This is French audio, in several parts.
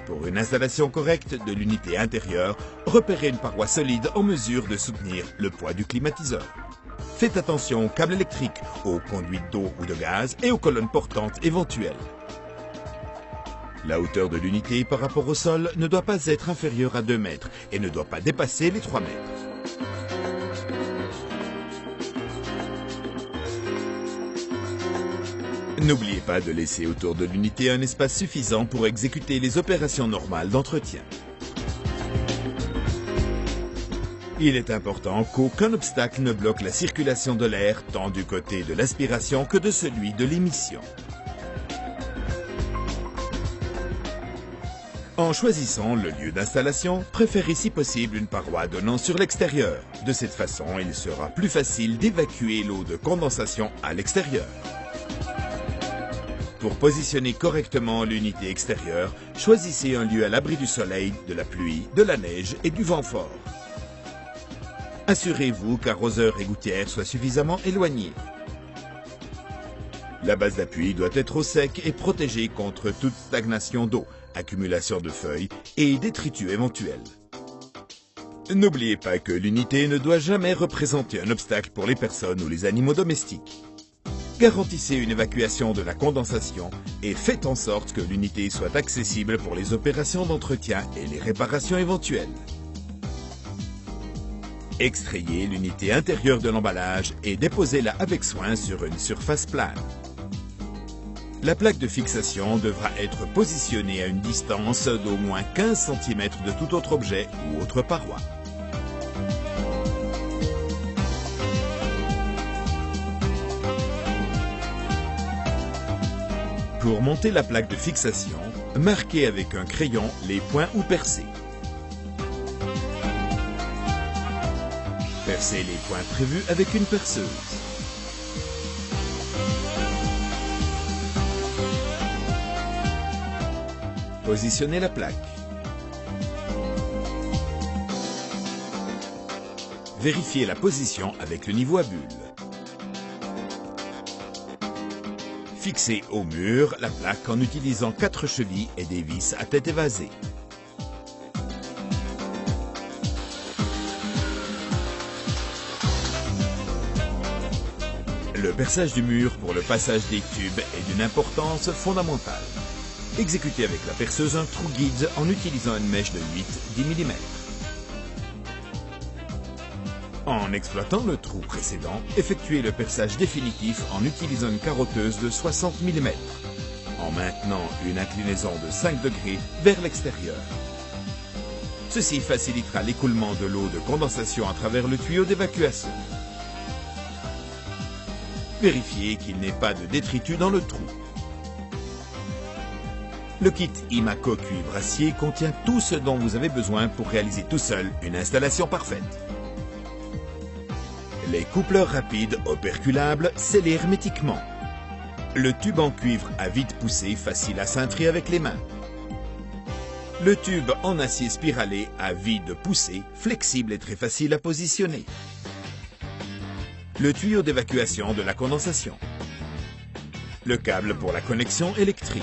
Pour une installation correcte de l'unité intérieure, repérez une paroi solide en mesure de soutenir le poids du climatiseur. Faites attention aux câbles électriques, aux conduites d'eau ou de gaz et aux colonnes portantes éventuelles. La hauteur de l'unité par rapport au sol ne doit pas être inférieure à 2 mètres et ne doit pas dépasser les 3 mètres. N'oubliez pas de laisser autour de l'unité un espace suffisant pour exécuter les opérations normales d'entretien. Il est important qu'aucun obstacle ne bloque la circulation de l'air tant du côté de l'aspiration que de celui de l'émission. En choisissant le lieu d'installation, préférez si possible une paroi donnant sur l'extérieur. De cette façon, il sera plus facile d'évacuer l'eau de condensation à l'extérieur. Pour positionner correctement l'unité extérieure, choisissez un lieu à l'abri du soleil, de la pluie, de la neige et du vent fort. Assurez-vous qu'arroseurs et gouttières soient suffisamment éloignés. La base d'appui doit être au sec et protégée contre toute stagnation d'eau, accumulation de feuilles et détritus éventuels. N'oubliez pas que l'unité ne doit jamais représenter un obstacle pour les personnes ou les animaux domestiques. Garantissez une évacuation de la condensation et faites en sorte que l'unité soit accessible pour les opérations d'entretien et les réparations éventuelles. Extrayez l'unité intérieure de l'emballage et déposez-la avec soin sur une surface plane. La plaque de fixation devra être positionnée à une distance d'au moins 15 cm de tout autre objet ou autre paroi. Pour monter la plaque de fixation, marquez avec un crayon les points où percer. Percez les points prévus avec une perceuse. Positionnez la plaque. Vérifiez la position avec le niveau à bulle. Fixez au mur la plaque en utilisant 4 chevilles et des vis à tête évasée. Le perçage du mur pour le passage des tubes est d'une importance fondamentale. Exécutez avec la perceuse un trou guide en utilisant une mèche de 8-10 mm. En exploitant le trou précédent, effectuez le perçage définitif en utilisant une carotteuse de 60 mm, en maintenant une inclinaison de 5 degrés vers l'extérieur. Ceci facilitera l'écoulement de l'eau de condensation à travers le tuyau d'évacuation. Vérifiez qu'il n'y ait pas de détritus dans le trou. Le kit Imaco cuivre acier contient tout ce dont vous avez besoin pour réaliser tout seul une installation parfaite. Les coupleurs rapides operculables scellés hermétiquement. Le tube en cuivre à vide poussée facile à cintrer avec les mains. Le tube en acier spiralé à vide poussée, flexible et très facile à positionner. Le tuyau d'évacuation de la condensation. Le câble pour la connexion électrique.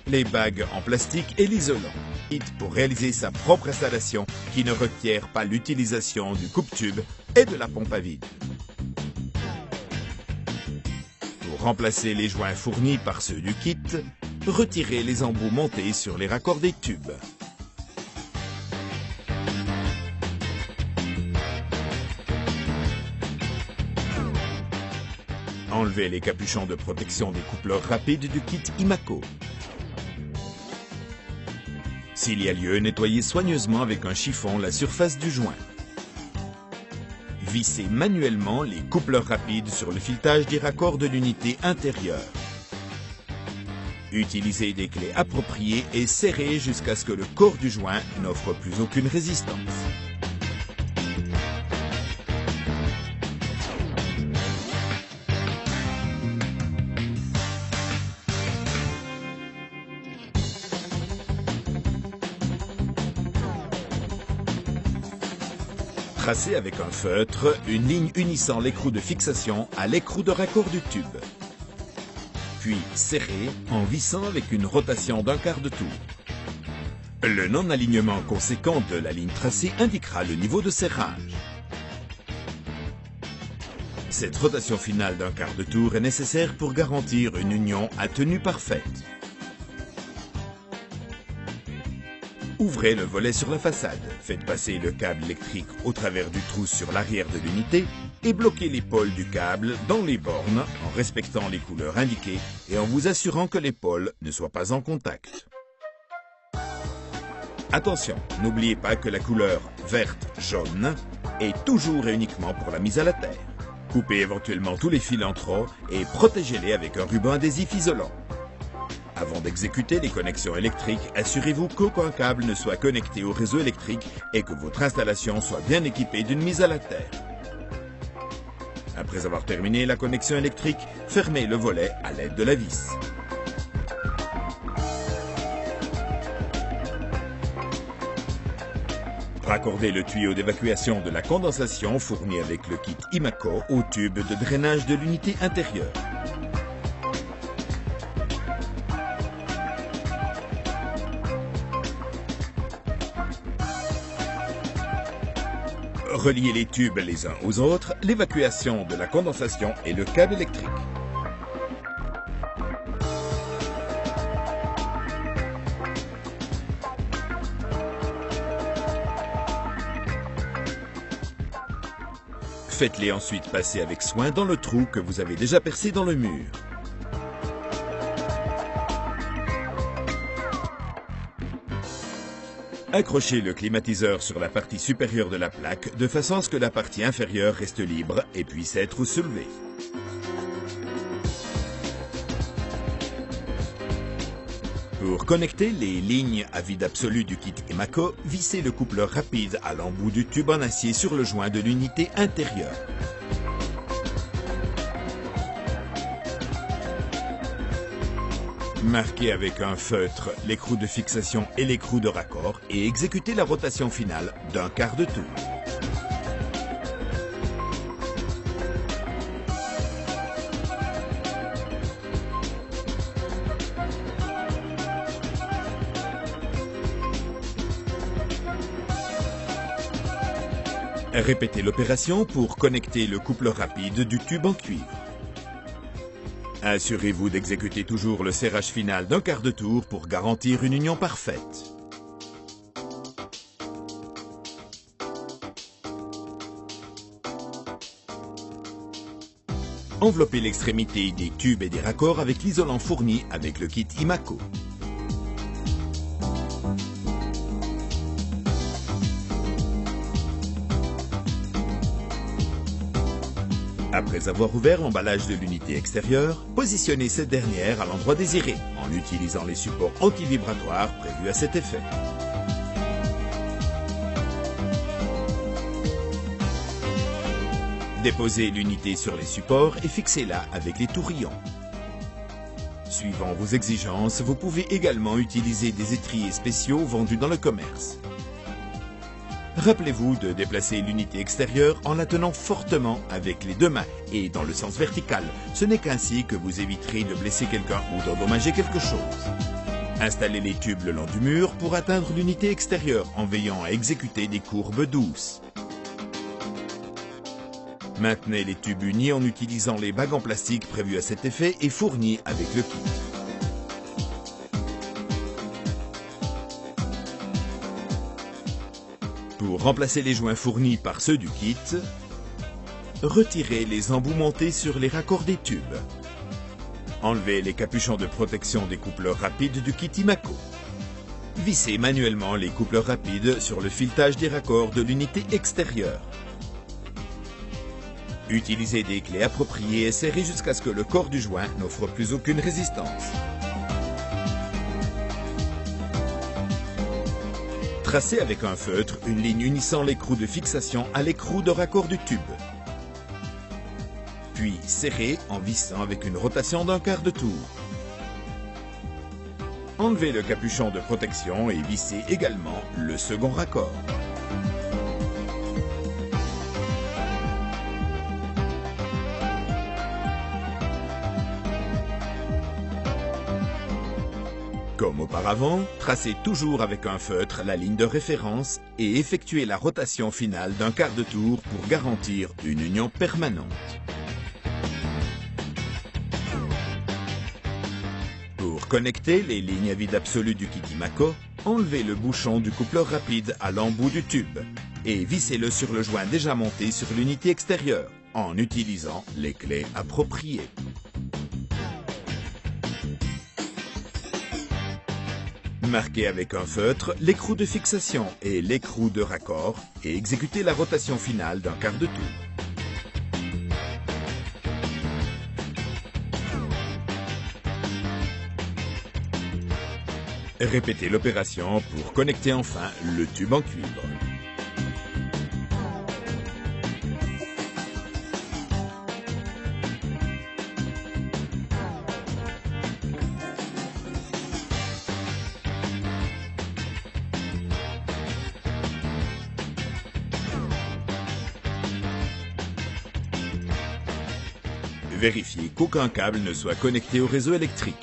Les bagues en plastique et l'isolant. Kit pour réaliser sa propre installation qui ne requiert pas l'utilisation du coupe-tube et de la pompe à vide. Pour remplacer les joints fournis par ceux du kit, retirez les embouts montés sur les raccords des tubes. Enlevez les capuchons de protection des coupleurs rapides du kit Imaco. S'il y a lieu, nettoyez soigneusement avec un chiffon la surface du joint. Vissez manuellement les coupleurs rapides sur le filetage des raccords de l'unité intérieure. Utilisez des clés appropriées et serrez jusqu'à ce que le corps du joint n'offre plus aucune résistance. Tracez avec un feutre une ligne unissant l'écrou de fixation à l'écrou de raccord du tube. Puis serrez en vissant avec une rotation d'1/4 de tour. Le non-alignement conséquent de la ligne tracée indiquera le niveau de serrage. Cette rotation finale d'un quart de tour est nécessaire pour garantir une union à tenue parfaite. Ouvrez le volet sur la façade, faites passer le câble électrique au travers du trou sur l'arrière de l'unité et bloquez les pôles du câble dans les bornes en respectant les couleurs indiquées et en vous assurant que les pôles ne soient pas en contact. Attention, n'oubliez pas que la couleur verte-jaune est toujours et uniquement pour la mise à la terre. Coupez éventuellement tous les fils en trop et protégez-les avec un ruban adhésif isolant. Avant d'exécuter les connexions électriques, assurez-vous qu'aucun câble ne soit connecté au réseau électrique et que votre installation soit bien équipée d'une mise à la terre. Après avoir terminé la connexion électrique, fermez le volet à l'aide de la vis. Raccordez le tuyau d'évacuation de la condensation fourni avec le kit Imaco au tube de drainage de l'unité intérieure. Reliez les tubes les uns aux autres, l'évacuation de la condensation et le câble électrique. Faites-les ensuite passer avec soin dans le trou que vous avez déjà percé dans le mur. Accrochez le climatiseur sur la partie supérieure de la plaque de façon à ce que la partie inférieure reste libre et puisse être soulevée. Pour connecter les lignes à vide absolu du kit Imaco, vissez le coupleur rapide à l'embout du tube en acier sur le joint de l'unité intérieure. Marquez avec un feutre l'écrou de fixation et l'écrou de raccord et exécutez la rotation finale d'un quart de tour. Répétez l'opération pour connecter le coupleur rapide du tube en cuivre. Assurez-vous d'exécuter toujours le serrage final d'un quart de tour pour garantir une union parfaite. Enveloppez l'extrémité des tubes et des raccords avec l'isolant fourni avec le kit Imaco. Après avoir ouvert l'emballage de l'unité extérieure, positionnez cette dernière à l'endroit désiré en utilisant les supports anti-vibratoires prévus à cet effet. Déposez l'unité sur les supports et fixez-la avec les tourillons. Suivant vos exigences, vous pouvez également utiliser des étriers spéciaux vendus dans le commerce. Rappelez-vous de déplacer l'unité extérieure en la tenant fortement avec les deux mains et dans le sens vertical. Ce n'est qu'ainsi que vous éviterez de blesser quelqu'un ou d'endommager quelque chose. Installez les tubes le long du mur pour atteindre l'unité extérieure en veillant à exécuter des courbes douces. Maintenez les tubes unis en utilisant les bagues en plastique prévues à cet effet et fournies avec le kit. Pour remplacer les joints fournis par ceux du kit, retirez les embouts montés sur les raccords des tubes. Enlevez les capuchons de protection des coupleurs rapides du kit Imaco. Vissez manuellement les coupleurs rapides sur le filetage des raccords de l'unité extérieure. Utilisez des clés appropriées et serrez jusqu'à ce que le corps du joint n'offre plus aucune résistance. Tracez avec un feutre une ligne unissant l'écrou de fixation à l'écrou de raccord du tube. Puis serrez en vissant avec une rotation d'un quart de tour. Enlevez le capuchon de protection et vissez également le second raccord. Comme Comme auparavant, tracez toujours avec un feutre la ligne de référence et effectuez la rotation finale d'un quart de tour pour garantir une union permanente. Pour connecter les lignes à vide absolu du Kikimako, enlevez le bouchon du coupleur rapide à l'embout du tube et vissez-le sur le joint déjà monté sur l'unité extérieure en utilisant les clés appropriées. Marquez avec un feutre l'écrou de fixation et l'écrou de raccord et exécutez la rotation finale d'un quart de tour. Répétez l'opération pour connecter enfin le tube en cuivre. Vérifiez qu'aucun câble ne soit connecté au réseau électrique.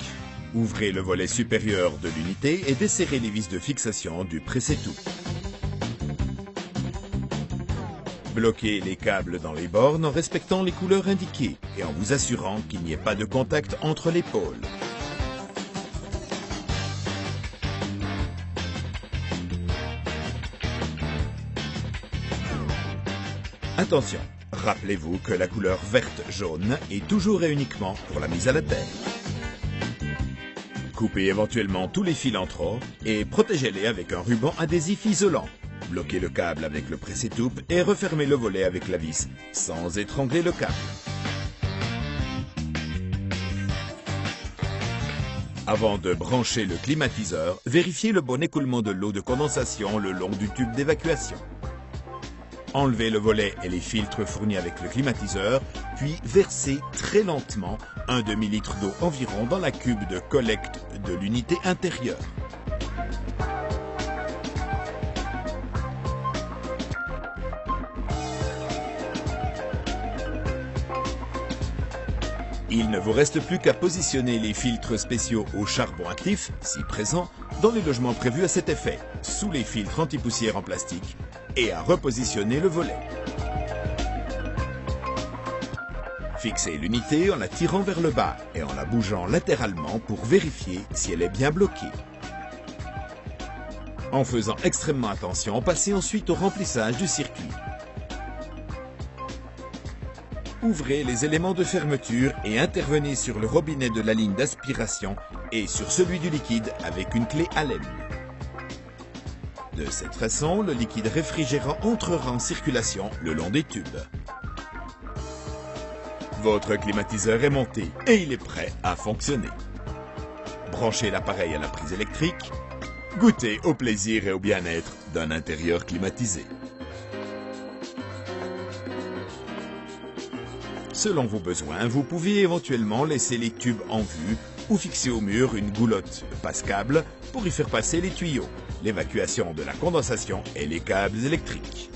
Ouvrez le volet supérieur de l'unité et desserrez les vis de fixation du pressé-tout. Bloquez les câbles dans les bornes en respectant les couleurs indiquées et en vous assurant qu'il n'y ait pas de contact entre les pôles. Attention, rappelez-vous que la couleur verte-jaune est toujours et uniquement pour la mise à la terre. Coupez éventuellement tous les fils en trop et protégez-les avec un ruban adhésif isolant. Bloquez le câble avec le pressé-toupe et refermez le volet avec la vis sans étrangler le câble. Avant de brancher le climatiseur, vérifiez le bon écoulement de l'eau de condensation le long du tube d'évacuation. Enlevez le volet et les filtres fournis avec le climatiseur, puis versez très lentement un demi-litre d'eau environ dans la cuve de collecte de l'unité intérieure. Il ne vous reste plus qu'à positionner les filtres spéciaux au charbon actif, si présent, dans les logements prévus à cet effet, sous les filtres anti-poussière en plastique, et à repositionner le volet. Fixez l'unité en la tirant vers le bas et en la bougeant latéralement pour vérifier si elle est bien bloquée. En faisant extrêmement attention, passez ensuite au remplissage du circuit. Ouvrez les éléments de fermeture et intervenez sur le robinet de la ligne d'aspiration et sur celui du liquide avec une clé Allen. De cette façon, le liquide réfrigérant entrera en circulation le long des tubes. Votre climatiseur est monté et il est prêt à fonctionner. Branchez l'appareil à la prise électrique. Goûtez au plaisir et au bien-être d'un intérieur climatisé. Selon vos besoins, vous pouvez éventuellement laisser les tubes en vue ou fixer au mur une goulotte passe-câble pour y faire passer les tuyaux, l'évacuation de la condensation et les câbles électriques.